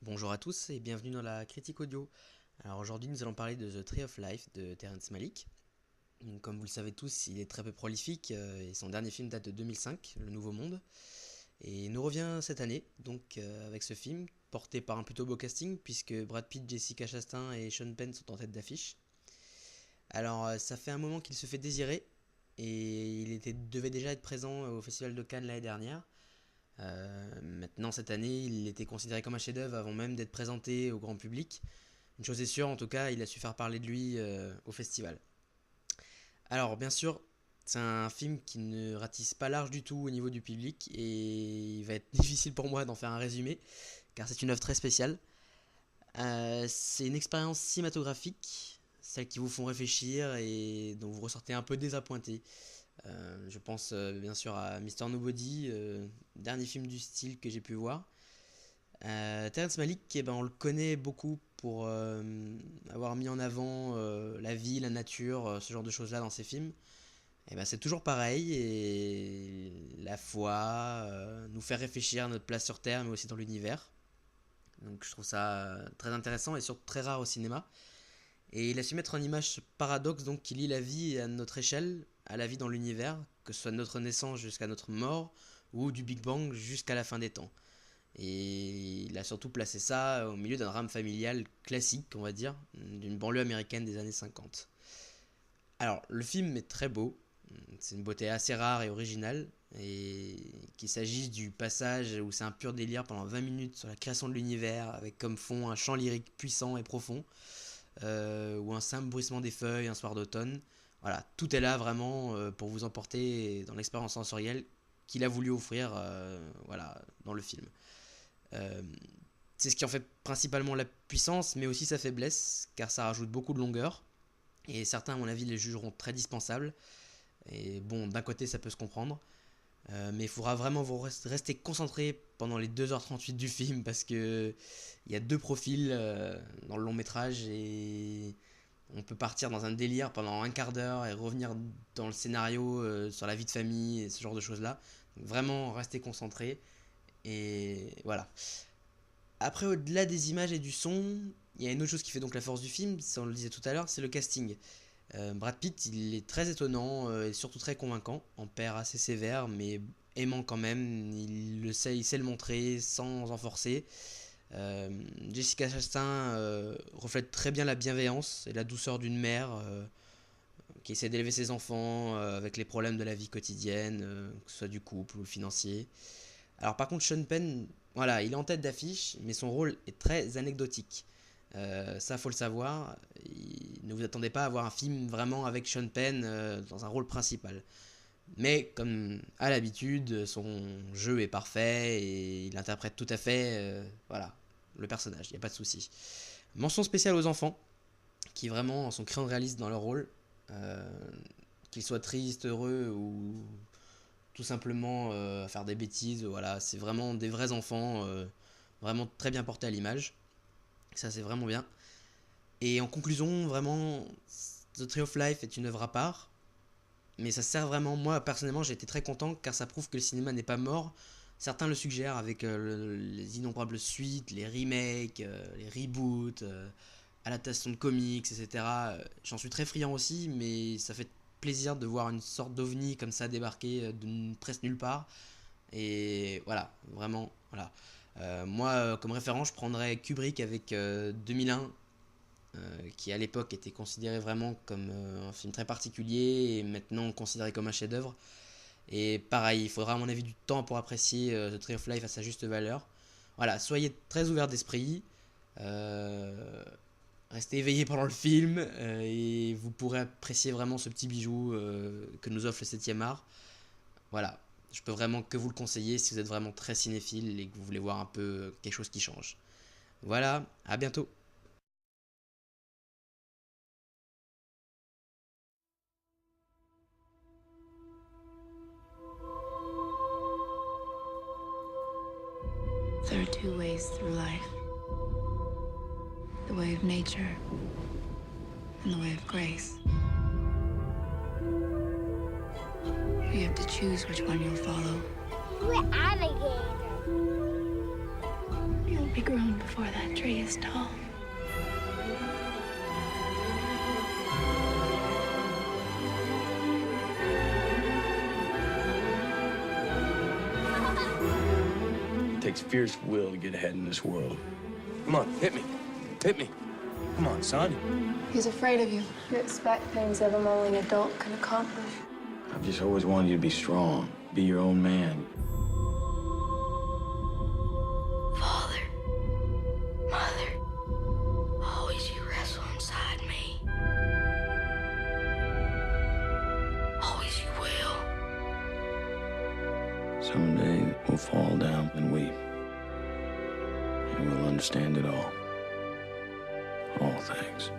Bonjour à tous et bienvenue dans la critique audio. Alors aujourd'hui nous allons parler de The Tree of Life de Terrence Malick. Donc, comme vous le savez tous, il est très peu prolifique et son dernier film date de 2005, Le Nouveau Monde. Et il nous revient cette année, donc avec ce film, porté par un plutôt beau casting, puisque Brad Pitt, Jessica Chastain et Sean Penn sont en tête d'affiche. Alors ça fait un moment qu'il se fait désirer, et devait déjà être présent au Festival de Cannes l'année dernière. Maintenant, cette année, il était considéré comme un chef-d'œuvre avant même d'être présenté au grand public. Une chose est sûre, en tout cas, il a su faire parler de lui au festival. Alors, bien sûr, c'est un film qui ne ratisse pas large du tout au niveau du public et il va être difficile pour moi d'en faire un résumé car c'est une œuvre très spéciale. C'est une expérience cinématographique, celle qui vous font réfléchir et dont vous ressortez un peu désappointé. Je pense bien sûr à Mister Nobody, dernier film du style que j'ai pu voir. Terrence Malick, on le connaît beaucoup pour avoir mis en avant la vie, la nature, ce genre de choses-là dans ses films. C'est toujours pareil, et la foi nous fait réfléchir à notre place sur Terre, mais aussi dans l'univers. Donc je trouve ça très intéressant et surtout très rare au cinéma. Et il a su mettre en image ce paradoxe donc qui lie la vie à notre échelle, à la vie dans l'univers, que ce soit de notre naissance jusqu'à notre mort, ou du Big Bang jusqu'à la fin des temps. Et il a surtout placé ça au milieu d'un drame familial classique, on va dire, d'une banlieue américaine des années 50. Alors, le film est très beau, c'est une beauté assez rare et originale, et qu'il s'agisse du passage où c'est un pur délire pendant 20 minutes sur la création de l'univers, avec comme fond un chant lyrique puissant et profond, ou un simple bruissement des feuilles un soir d'automne. Voilà, tout est là vraiment pour vous emporter dans l'expérience sensorielle qu'il a voulu offrir voilà, dans le film. Euh, c'est ce qui en fait principalement la puissance, mais aussi sa faiblesse, car ça rajoute beaucoup de longueur. Et certains, à mon avis, les jugeront très dispensables. Et bon, d'un côté, ça peut se comprendre. Mais il faudra vraiment vous rester concentré pendant les 2h38 du film, parce que il y a deux profils dans le long métrage, et on peut partir dans un délire pendant un quart d'heure et revenir dans le scénario sur la vie de famille et ce genre de choses là. Donc vraiment rester concentré, et voilà. Après, au-delà des images et du son, il y a une autre chose qui fait donc la force du film, ça on le disait tout à l'heure, c'est le casting. Brad Pitt, il est très étonnant et surtout très convaincant, en père assez sévère, mais aimant quand même. Il sait le montrer sans en forcer. Euh, Jessica Chastain reflète très bien la bienveillance et la douceur d'une mère qui essaie d'élever ses enfants avec les problèmes de la vie quotidienne, que ce soit du couple ou le financier. Alors par contre, Sean Penn, voilà, il est en tête d'affiche, mais son rôle est très anecdotique. Ça, faut le savoir. Ne vous attendez pas à voir un film vraiment avec Sean Penn dans un rôle principal. Mais comme à l'habitude, son jeu est parfait et il interprète tout à fait, voilà, le personnage. Il n'y a pas de souci. Mention spéciale aux enfants, qui vraiment sont créants réalistes dans leur rôle, euh, qu'ils soient tristes, heureux ou tout simplement à faire des bêtises. Voilà, c'est vraiment des vrais enfants, vraiment très bien portés à l'image. Ça, c'est vraiment bien. Et en conclusion, vraiment, The Tree of Life est une œuvre à part, mais ça sert vraiment. Moi, personnellement, j'ai été très content car ça prouve que le cinéma n'est pas mort. Certains le suggèrent avec les innombrables suites, les remakes, les reboots, adaptations de comics, etc. J'en suis très friand aussi, mais ça fait plaisir de voir une sorte d'ovni comme ça débarquer de presque nulle part. Et voilà, vraiment, voilà. Moi, comme référence, je prendrais Kubrick avec 2001, qui à l'époque était considéré vraiment comme un film très particulier et maintenant considéré comme un chef-d'œuvre. Et pareil, il faudra à mon avis du temps pour apprécier The Tree of Life à sa juste valeur. Voilà, soyez très ouverts d'esprit, euh, restez éveillés pendant le film et vous pourrez apprécier vraiment ce petit bijou que nous offre le 7ème art. Voilà, je peux vraiment que vous le conseiller si vous êtes vraiment très cinéphile et que vous voulez voir un peu quelque chose qui change. Voilà, à bientôt. 2 ways through life: the way of nature and the way of grace. You have to choose which one you'll follow. We're alligator. You'll be grown before that tree is tall. It takes fierce will to get ahead in this world. Come on, hit me. Hit me. Come on, son. He's afraid of you. You expect things of him only an adult can accomplish. I've just always wanted you to be strong, be your own man. Father, Mother, always you wrestle inside me. Always you will. Someday we'll fall down and weep. And we'll understand it all. All things.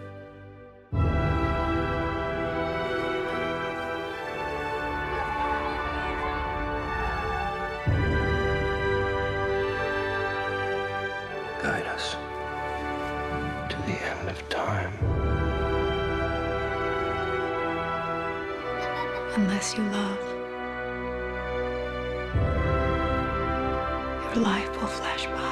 Guide us to the end of time. Unless you love, your life will flash by.